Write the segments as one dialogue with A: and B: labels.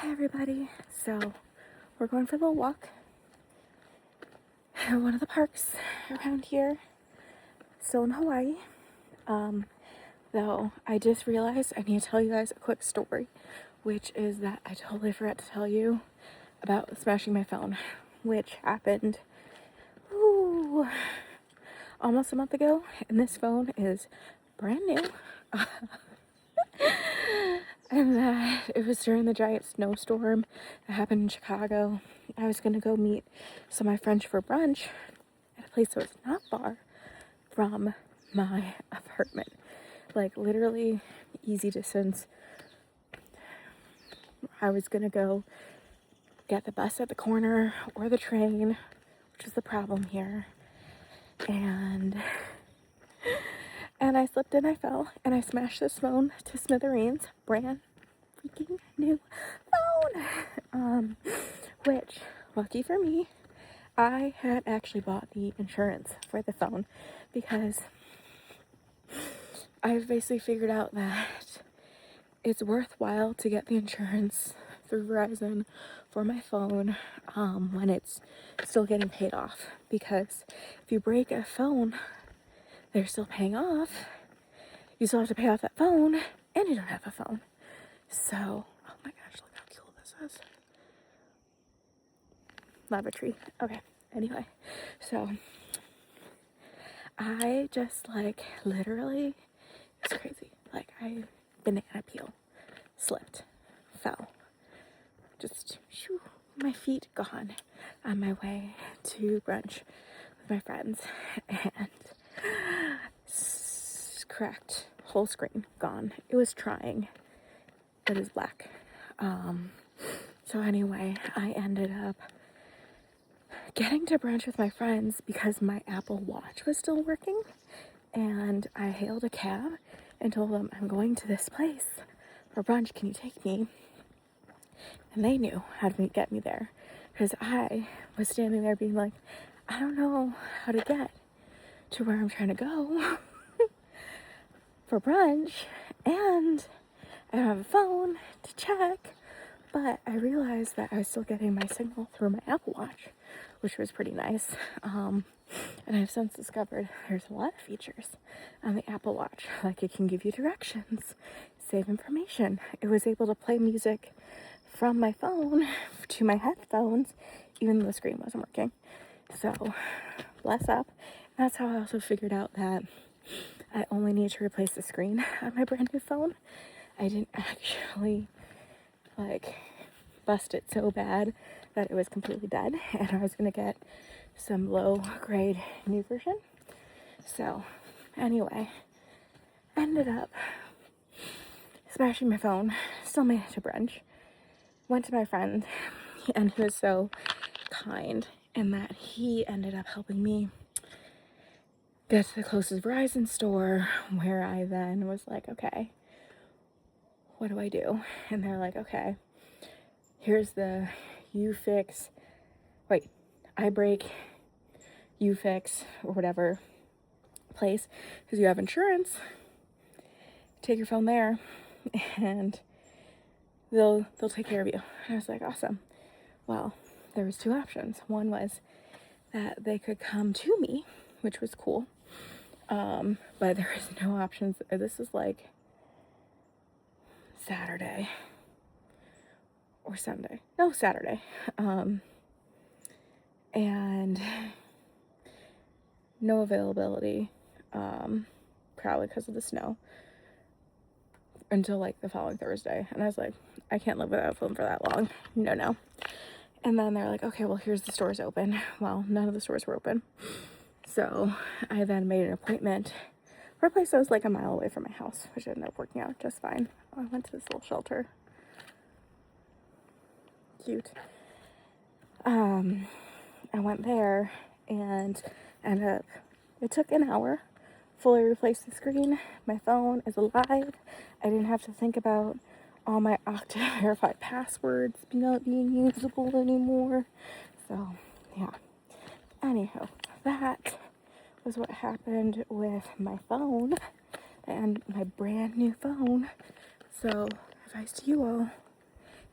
A: Hi everybody. So we're going for a little walk at one of the parks around here, still in Hawaii. Though I just realized I need to tell you guys a quick story, which is that I totally forgot to tell you about smashing my phone, which happened almost a month ago, and this phone is brand new. And that it was during the giant snowstorm that happened in Chicago. I was gonna go meet some of my friends for brunch at a place that was not far from my apartment. Like literally easy distance. I was gonna go get the bus at the corner or the train, which is the problem here. And I slipped and I fell and I smashed this phone to smithereens. Brand freaking new phone. Which, lucky for me, I had actually bought the insurance for the phone because I've basically figured out that it's worthwhile to get the insurance through Verizon for my phone when it's still getting paid off, because if you break a phone, they're still paying off. You still have to pay off that phone and you don't have a phone. So, oh my gosh, look how cool this is. Lava tree. Okay, anyway, so I just like literally, it's crazy. Like I banana peel, slipped, fell, just shoo, my feet gone on my way to brunch with my friends, and cracked whole screen gone. It was trying, but it's black. So anyway, I ended up getting to brunch with my friends because my Apple Watch was still working, and I hailed a cab and told them, I'm going to this place for brunch, can you take me? And they knew how to get me there, because I was standing there being like, I don't know how to get to where I'm trying to go for brunch, and I don't have a phone to check. But I realized that I was still getting my signal through my Apple Watch, which was pretty nice. And I've since discovered there's a lot of features on the Apple Watch. Like it can give you directions, save information. It was able to play music from my phone to my headphones, even though the screen wasn't working. So, bless up. That's how I also figured out that I only need to replace the screen on my brand new phone. I didn't actually bust it so bad that it was completely dead, and I was gonna get some low grade new version. So anyway, ended up smashing my phone, still made it to brunch, went to my friend, and he was so kind in that he ended up helping me get to the closest Verizon store, where I then was like, okay, what do I do? And they're like, okay, here's the iBreak, UFix, or whatever place, because you have insurance. Take your phone there, and they'll take care of you. And I was like, awesome. Well, there was two options. One was that they could come to me, which was cool, but there was no options. This is like Saturday or Sunday. No, Saturday. And no availability, probably because of the snow, until like the following Thursday. And I was like, I can't live without a phone for that long. No. And then they're like, okay, well, here's the stores open. Well, none of the stores were open. So I then made an appointment for a place that was like a mile away from my house, which ended up working out just fine. I went to this little shelter. Cute. I went there and ended up, it took an hour, fully replaced the screen. My phone is alive. I didn't have to think about all my Okta verified passwords not being usable anymore. So yeah, anywho, that was what happened with my phone and my brand new phone. So advice to you all,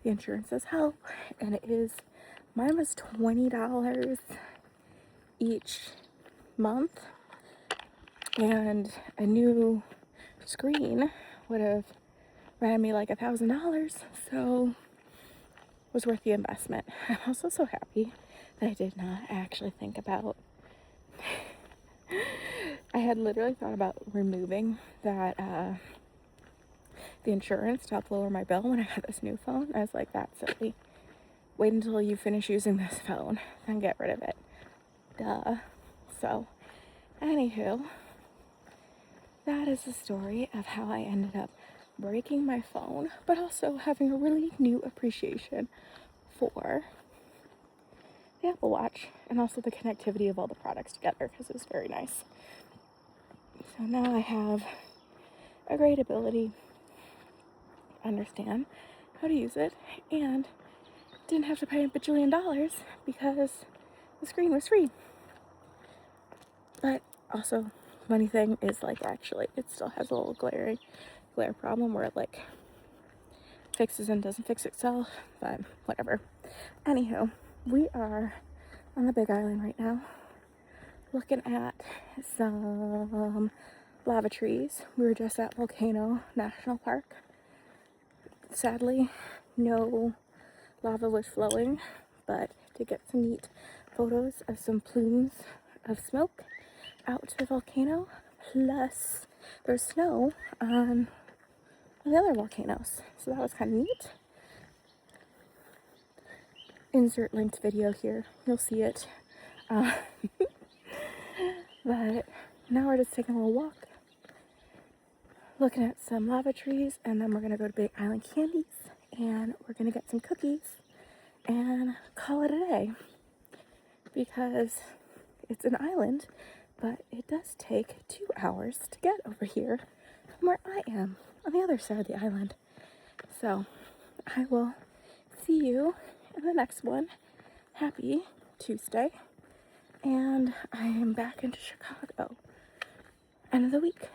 A: the insurance says help, and mine was $20 each month, and a new screen would have ran me like $1,000, so it was worth the investment. I'm also so happy that I did not actually think about I had literally thought about removing that the insurance to help lower my bill when I got this new phone. I was like, that's silly. Wait until you finish using this phone, then get rid of it. Duh. So, anywho, that is the story of how I ended up breaking my phone, but also having a really new appreciation for the Apple Watch and also the connectivity of all the products together, because it was very nice. So now I have a great ability to understand how to use it, and didn't have to pay a bajillion dollars because the screen was free. But also, funny thing is, like, actually it still has a little glare problem where it like fixes and doesn't fix itself, but whatever. Anywho, we are on the Big Island right now looking at some lava trees. We were just at Volcano National Park. Sadly, no lava was flowing, but to get some neat photos of some plumes of smoke out to the volcano, plus there's snow on the other volcanoes, so that was kind of neat. Insert linked video here, you'll see it. But now we're just taking a little walk, looking at some lava trees, and then we're gonna go to Big Island Candies, and we're gonna get some cookies and call it a day, because it's an island, but it does take 2 hours to get over here from where I am on the other side of the island. So I will see you in the next one. Happy Tuesday, and I am back into Chicago end of the week.